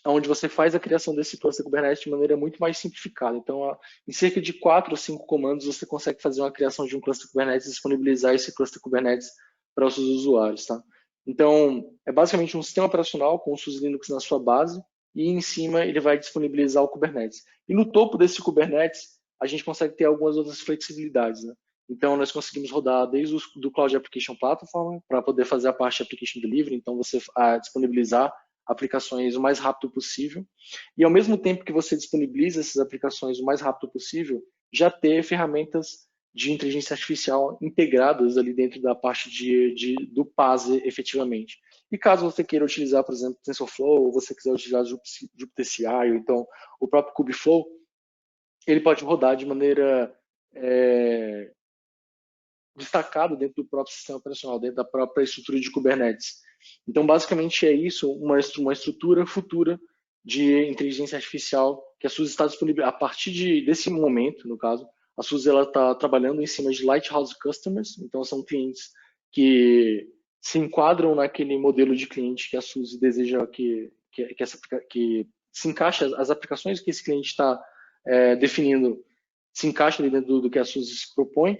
onde você faz a criação desse cluster Kubernetes de maneira muito mais simplificada. Então, em cerca de 4 ou 5 comandos, você consegue fazer uma criação de um cluster Kubernetes e disponibilizar esse cluster Kubernetes para os seus usuários. Tá? Então, é basicamente um sistema operacional com o SUSE Linux na sua base e em cima ele vai disponibilizar o Kubernetes. E no topo desse Kubernetes, a gente consegue ter algumas outras flexibilidades, né? Então, nós conseguimos rodar desde o Cloud Application Platform para poder fazer a parte de Application Delivery, então você disponibilizar aplicações o mais rápido possível. E ao mesmo tempo que você disponibiliza essas aplicações o mais rápido possível, já ter ferramentas de inteligência artificial integradas ali dentro da parte do PaaS efetivamente. E caso você queira utilizar, por exemplo, TensorFlow, ou você quiser utilizar Jupyter CI, ou então o próprio Kubeflow, ele pode rodar de maneira destacada dentro do próprio sistema operacional, dentro da própria estrutura de Kubernetes. Então, basicamente é isso, uma estrutura futura de inteligência artificial que a SUSE está disponível a partir desse momento, no caso. A SUSE está trabalhando em cima de Lighthouse Customers, então são clientes que se enquadram naquele modelo de cliente que a SUSE deseja que se encaixe, as aplicações que esse cliente está definindo se encaixa ali dentro do que a SUSE se propõe.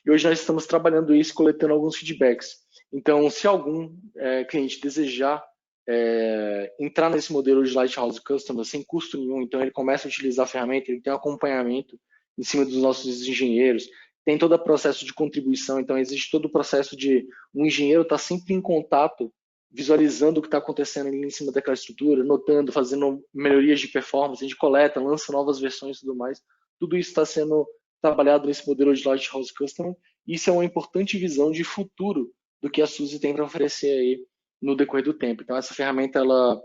E hoje nós estamos trabalhando isso, coletando alguns feedbacks. Então, se algum cliente desejar entrar nesse modelo de Lighthouse Customer sem custo nenhum, então ele começa a utilizar a ferramenta, ele tem um acompanhamento em cima dos nossos engenheiros, tem todo o processo de contribuição, então existe todo o processo de um engenheiro estar sempre em contato, visualizando o que está acontecendo ali em cima daquela estrutura, notando, fazendo melhorias de performance, a gente coleta, lança novas versões e tudo mais. Tudo isso está sendo trabalhado nesse modelo de Lighthouse Customer Isso é uma importante visão de futuro do que a SUSE tem para oferecer aí no decorrer do tempo. Então, essa ferramenta ela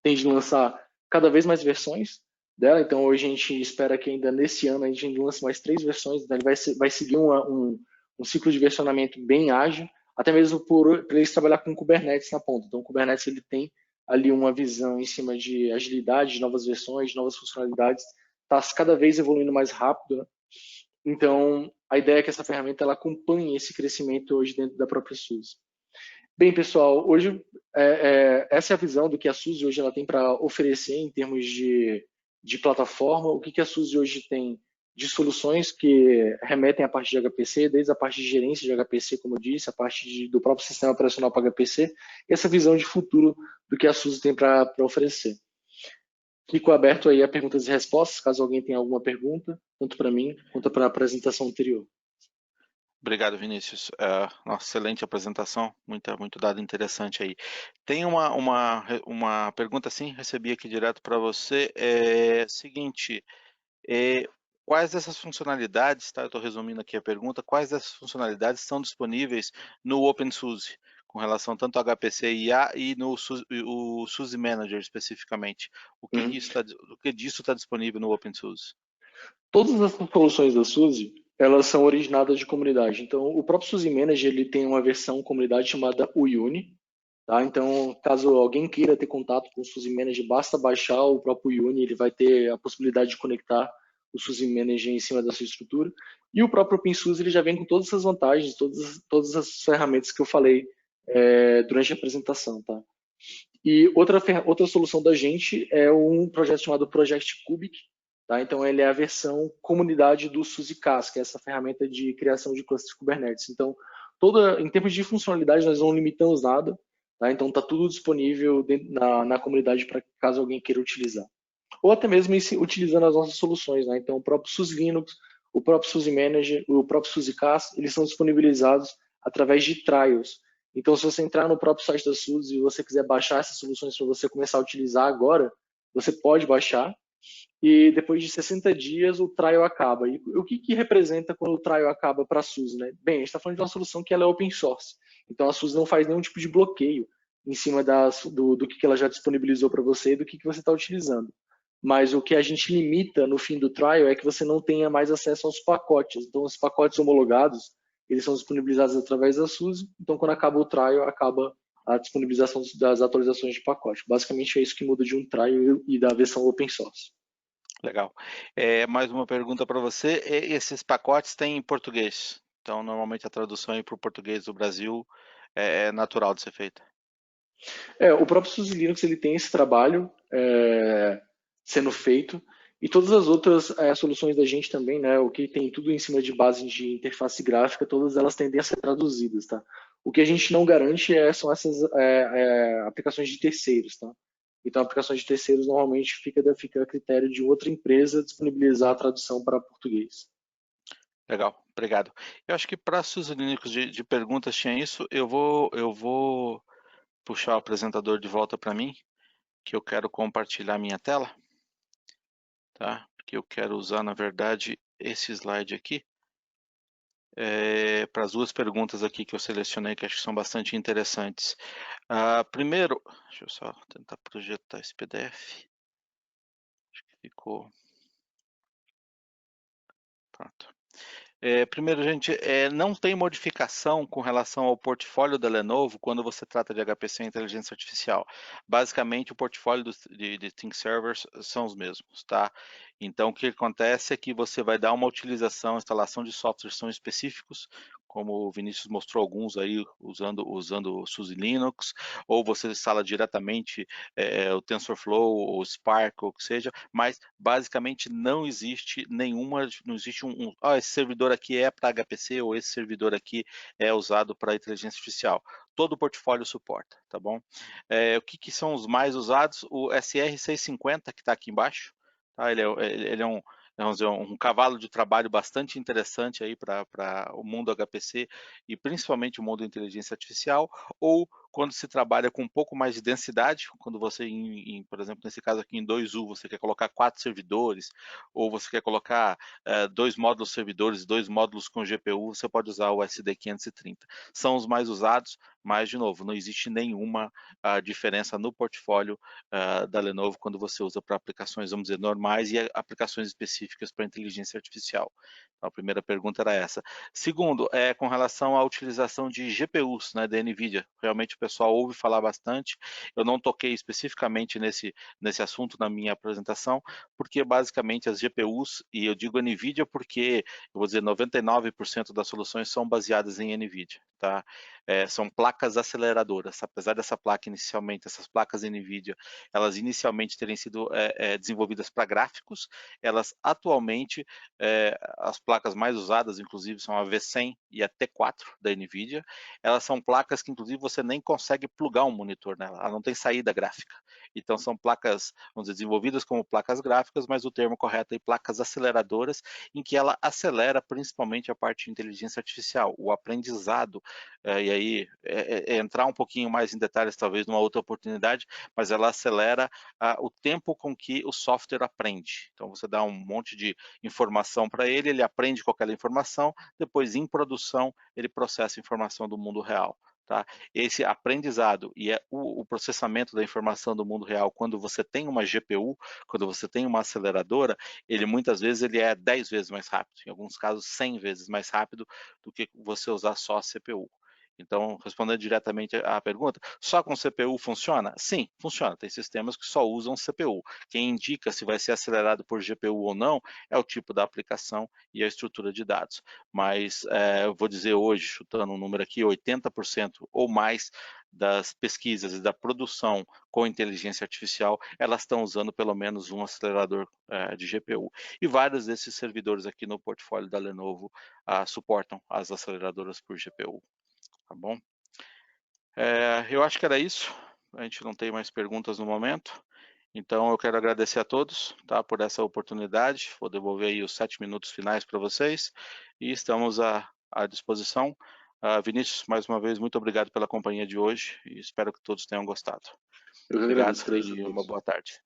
tende a lançar cada vez mais versões dela. Então, hoje a gente espera que ainda nesse ano a gente lance mais 3 versões. Então, ele vai seguir um ciclo de versionamento bem ágil, até mesmo por eles trabalhar com Kubernetes na ponta. Então, o Kubernetes ele tem ali uma visão em cima de agilidade, de novas versões, de novas funcionalidades. Está cada vez evoluindo mais rápido, né? Então, a ideia é que essa ferramenta ela acompanhe esse crescimento hoje dentro da própria SUSE. Bem, pessoal, hoje essa é a visão do que a SUSE hoje ela tem para oferecer em termos de plataforma. O que a SUSE hoje tem de soluções que remetem à parte de HPC, desde a parte de gerência de HPC, como eu disse, a parte do próprio sistema operacional para HPC, e essa visão de futuro do que a SUSE tem para oferecer. Fico aberto aí a perguntas e respostas, caso alguém tenha alguma pergunta, tanto para mim quanto para a apresentação anterior. Obrigado, Vinícius. Nossa, excelente apresentação, muito dado interessante aí. Tem uma pergunta, sim, recebi aqui direto para você. Seguinte, quais dessas funcionalidades, tá? Eu estou resumindo aqui a pergunta, quais dessas funcionalidades estão disponíveis no OpenSUSE, com relação tanto ao HPC IA e no o SUSE Manager especificamente? O que disso está disponível no OpenSUSE? Todas as soluções da SUSE, elas são originadas de comunidade. Então, o próprio SUSE Manager ele tem uma versão comunidade chamada Uyuni. Tá? Então, caso alguém queira ter contato com o SUSE Manager, basta baixar o próprio Uyuni, ele vai ter a possibilidade de conectar o SUSE Manager em cima da sua estrutura. E o próprio OpenSUSE ele já vem com todas essas vantagens, todas as ferramentas que eu falei durante a apresentação. Tá? E outra solução da gente é um projeto chamado Project Cubic. Tá? Então, ele é a versão comunidade do SUSE-CaaS, que é essa ferramenta de criação de clusters Kubernetes. Então, em termos de funcionalidade, nós não limitamos nada. Tá? Então, está tudo disponível na comunidade para caso alguém queira utilizar. Ou até mesmo utilizando as nossas soluções. Né? Então, o próprio SUSE Linux, o próprio SUSE Manager, o próprio SUSE-CaaS, eles são disponibilizados através de trials. Então, se você entrar no próprio site da SUSE e você quiser baixar essas soluções para você começar a utilizar agora, você pode baixar e depois de 60 dias o trial acaba. E o que representa quando o trial acaba para a SUSE? Né? Bem, a gente está falando de uma solução que ela é open source, então a SUSE não faz nenhum tipo de bloqueio em cima do que ela já disponibilizou para você e do que você está utilizando. Mas o que a gente limita no fim do trial é que você não tenha mais acesso aos pacotes. Então, os pacotes homologados, eles são disponibilizados através da SUSE, então quando acaba o trial, acaba a disponibilização das atualizações de pacote. Basicamente é isso que muda de um trial e da versão open source. Legal. Mais uma pergunta para você. Esses pacotes têm em português? Então, normalmente a tradução para o português do Brasil é natural de ser feita. O próprio SUSE Linux ele tem esse trabalho sendo feito e todas as outras soluções da gente também, né? O que tem tudo em cima de base de interface gráfica, todas elas tendem a ser traduzidas, tá? O que a gente não garante são essas aplicações de terceiros, tá? Então, aplicações de terceiros normalmente fica a critério de outra empresa disponibilizar a tradução para português. Legal, obrigado. Eu acho que para SUSE Linux de perguntas tinha isso. Eu vou puxar o apresentador de volta para mim, que eu quero compartilhar minha tela, tá? Porque eu quero usar, na verdade, esse slide aqui para as duas perguntas aqui que eu selecionei, que acho que são bastante interessantes. Primeiro, deixa eu só tentar projetar esse PDF. Acho que ficou. Pronto. Primeiro, gente, não tem modificação com relação ao portfólio da Lenovo quando você trata de HPC e inteligência artificial. Basicamente, o portfólio de ThinkServers são os mesmos, tá? Então, o que acontece é que você vai dar uma utilização, instalação de softwares são específicos, como o Vinícius mostrou alguns aí, usando o SUSE Linux, ou você instala diretamente o TensorFlow, ou Spark, ou o que seja, mas basicamente não existe esse servidor aqui é para HPC, ou esse servidor aqui é usado para inteligência artificial. Todo o portfólio suporta, tá bom? O que são os mais usados? O SR650, que está aqui embaixo, tá? Ele é um cavalo de trabalho bastante interessante aí para o mundo HPC e principalmente o mundo da inteligência artificial, ou quando se trabalha com um pouco mais de densidade, quando você, por exemplo, nesse caso aqui em 2U, você quer colocar 4 servidores, ou você quer colocar 2 módulos servidores, 2 módulos com GPU, você pode usar o SD530. São os mais usados, mas, de novo, não existe nenhuma diferença no portfólio da Lenovo quando você usa para aplicações, vamos dizer, normais e aplicações específicas para inteligência artificial. Então, a primeira pergunta era essa. Segundo, com relação à utilização de GPUs, né, da NVIDIA. Realmente o pessoal ouve falar bastante. Eu não toquei especificamente nesse assunto na minha apresentação, porque basicamente as GPUs, e eu digo NVIDIA porque, eu vou dizer, 99% das soluções são baseadas em NVIDIA, tá? São placas aceleradoras. Apesar dessa placa inicialmente, essas placas NVIDIA, elas inicialmente terem sido desenvolvidas para gráficos, elas atualmente, as placas mais usadas, inclusive, são a V100 e a T4 da NVIDIA. Elas são placas que, inclusive, você nem consegue plugar um monitor nela, ela não tem saída gráfica. Então, são placas, vamos dizer, desenvolvidas como placas gráficas, mas o termo correto é placas aceleradoras, em que ela acelera principalmente a parte de inteligência artificial, o aprendizado, e aí entrar um pouquinho mais em detalhes, talvez numa outra oportunidade, mas ela acelera o tempo com que o software aprende. Então, você dá um monte de informação para ele, ele aprende com aquela informação, depois em produção ele processa a informação do mundo real. Tá? Esse aprendizado e o processamento da informação do mundo real, quando você tem uma GPU, quando você tem uma aceleradora, ele muitas vezes ele é 10 vezes mais rápido, em alguns casos 100 vezes mais rápido do que você usar só a CPU. Então, respondendo diretamente à pergunta, só com CPU funciona? Sim, funciona. Tem sistemas que só usam CPU. Quem indica se vai ser acelerado por GPU ou não é o tipo da aplicação e a estrutura de dados. Mas eu vou dizer hoje, chutando um número aqui, 80% ou mais das pesquisas e da produção com inteligência artificial, elas estão usando pelo menos um acelerador de GPU. E vários desses servidores aqui no portfólio da Lenovo suportam as aceleradoras por GPU. Tá bom? Eu acho que era isso. A gente não tem mais perguntas no momento. Então eu quero agradecer a todos, tá, por essa oportunidade. Vou devolver aí os 7 minutos finais para vocês e estamos à disposição. Vinícius, mais uma vez, muito obrigado pela companhia de hoje e espero que todos tenham gostado. Eu que Obrigado agradeço a e uma todos. boa tarde.